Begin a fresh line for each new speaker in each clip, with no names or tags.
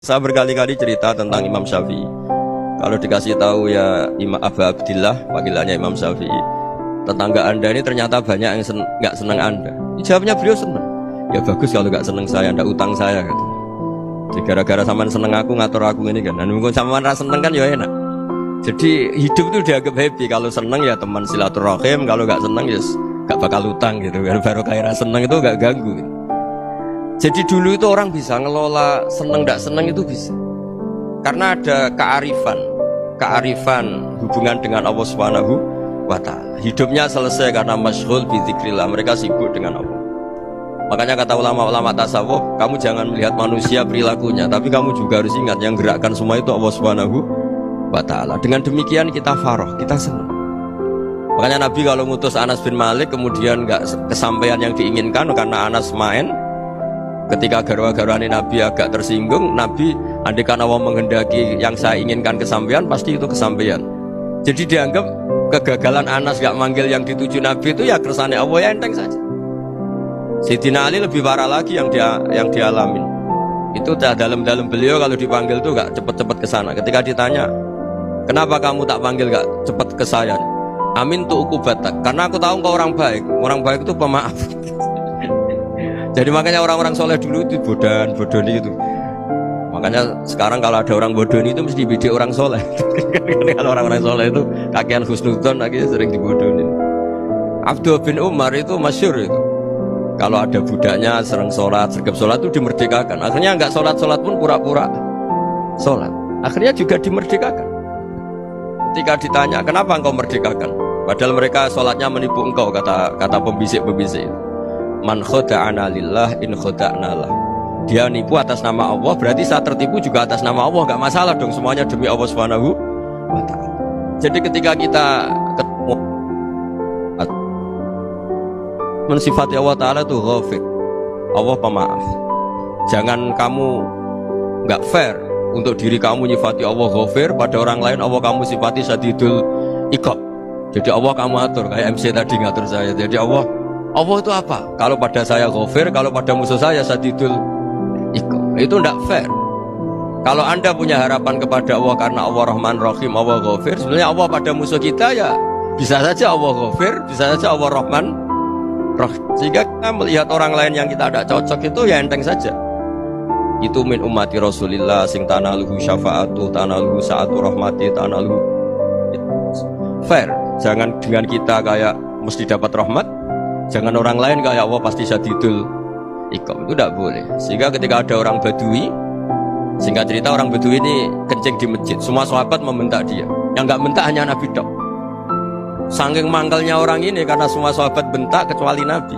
Saya berkali-kali cerita tentang Imam Syafi'i. Kalau dikasih tahu ya Imam Aba Abdillah, panggilannya Imam Syafi'i, tetangga anda ini ternyata banyak yang nggak senang anda. Jawabnya beliau senang. Ya bagus kalau nggak senang saya, ndak utang saya. Gitu. Jadi gara-gara saman seneng aku ngatur aku ini kan. Dan mungkin saman rasa seneng kan ya enak. Jadi hidup itu dianggap happy. Kalau seneng ya teman silaturahim, kalau nggak seneng ya nggak bakal utang gitu. Baru kayak rasa seneng itu nggak ganggu. Gitu. Jadi dulu itu orang bisa ngelola seneng ndak seneng itu bisa. Karena ada kearifan hubungan dengan Allah Subhanahu wa ta'ala. Hidupnya selesai karena masyghul bi dzikrillah, mereka sibuk dengan Allah. Makanya kata ulama-ulama tasawuf, kamu jangan melihat manusia perilakunya, tapi kamu juga harus ingat yang gerakkan semua itu Allah Subhanahu wa ta'ala. Dengan demikian kita farah, kita senang. Makanya Nabi kalau ngutus Anas bin Malik kemudian nggak kesampaian yang diinginkan karena Anas main, ketika garwa-garwani Nabi agak tersinggung, Nabi andaikan Allah menghendaki yang saya inginkan kesampaian, pasti itu kesampaian. Jadi dianggap kegagalan Anas gak manggil yang dituju Nabi itu ya kersane Allah, ya enteng saja. Sayyidina Ali lebih parah lagi yang dialamin. Itu dalam beliau kalau dipanggil tuh gak cepet-cepet ke sana. Ketika ditanya, kenapa kamu tak panggil gak cepet ke saya? Amin tuh ukubatak, karena aku tahu kau orang baik. Orang baik itu pemaaf. Jadi makanya orang-orang soleh dulu itu bodoni itu. Makanya sekarang kalau ada orang bodoni itu mesti bidik orang soleh. Kalau orang-orang soleh itu kakean husnudzon lagi sering dibodonin. Abdul bin Umar itu masyhur itu. Kalau ada budaknya sering sholat, sergap sholat itu dimerdekakan. Akhirnya nggak sholat pun pura-pura sholat. Akhirnya juga dimerdekakan. Ketika ditanya kenapa engkau merdekakan, padahal mereka sholatnya menipu engkau, kata pembisik-pembisik itu. Man khoda'ana lillah in khoda'na lah. Dia nipu atas nama Allah, berarti saat tertipu juga atas nama Allah, gak masalah dong, semuanya demi Allah Subhanahu wa ta'ala. Jadi ketika kita ketemu mensifati Allah Ta'ala itu ghafir, Allah pemaaf. Jangan kamu gak fair untuk diri kamu nyifati Allah ghafir, pada orang lain Allah kamu sifati syadidul iqab. Jadi Allah kamu atur, kayak MC tadi ngatur saya. Jadi Allah itu apa? Kalau pada saya ghafir, kalau pada musuh saya sadidul iqab. Itu tidak fair. Kalau anda punya harapan kepada Allah karena Allah Rahman Rahim, Allah ghafir, sebenarnya Allah pada musuh kita ya bisa saja Allah ghafir, bisa saja Allah Rahman Rahim. Sehingga kita melihat orang lain yang kita tidak cocok itu ya enteng saja. Itu min ummati Rasulillah sing tanaluhu syafa'atu, tanaluhu sa'atu rahmati, tanaluhu fair. Jangan dengan kita kayak mesti dapat rahmat, jangan orang lain kayak Allah pasti syadidul iqab, itu tidak boleh. Sehingga ketika ada orang Badui, singkat cerita orang Badui ini kencing di masjid, semua sahabat membentak dia, yang nggak bentak hanya Nabi dok. Saking mangkalnya orang ini karena semua sahabat bentak kecuali Nabi.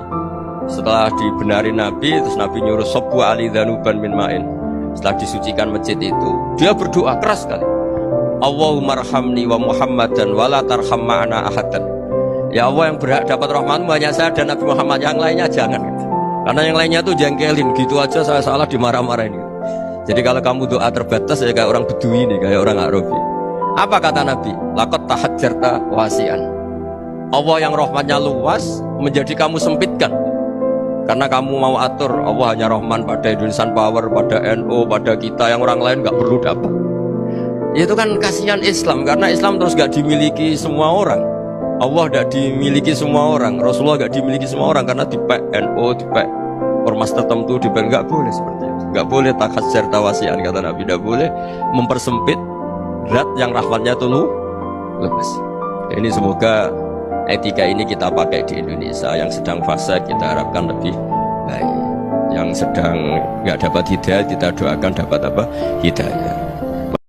Setelah dibenari Nabi, terus Nabi nyuruh sabbu ali dhanuban min ma'in. Setelah disucikan masjid itu, dia berdoa keras sekali, Allahumma arhamni wa Muhammadan wa la tarham ma'ana ahadan. Ya Allah, yang berhak dapat rahmatmu hanya saya dan Nabi Muhammad, yang lainnya jangan gitu. Karena yang lainnya tuh jengkelin, gitu aja saya salah dimarah-marahin gitu. Jadi kalau kamu doa terbatas ya kayak orang Bedui ini, kayak orang Arabi. Apa kata Nabi? Laqad tahajjarta wasi'an. Allah yang rahmatnya luas menjadi kamu sempitkan. Karena kamu mau atur Allah hanya Rahman pada Indonesian Power, pada NU, pada kita, yang orang lain nggak perlu dapat. Itu kan kasihan Islam, karena Islam terus gak dimiliki semua orang. Allah tidak dimiliki semua orang, Rasulullah tidak dimiliki semua orang, karena di NU, di ormas tertentu, di nggak boleh seperti itu. Nggak boleh takhasyar tawasian, kata Nabi, tidak boleh mempersempit zat yang rahmatnya itu luas. Ini semoga etika ini kita pakai di Indonesia. Yang sedang fase kita harapkan lebih baik, yang sedang nggak dapat hidayah kita doakan dapat apa? Hidayah.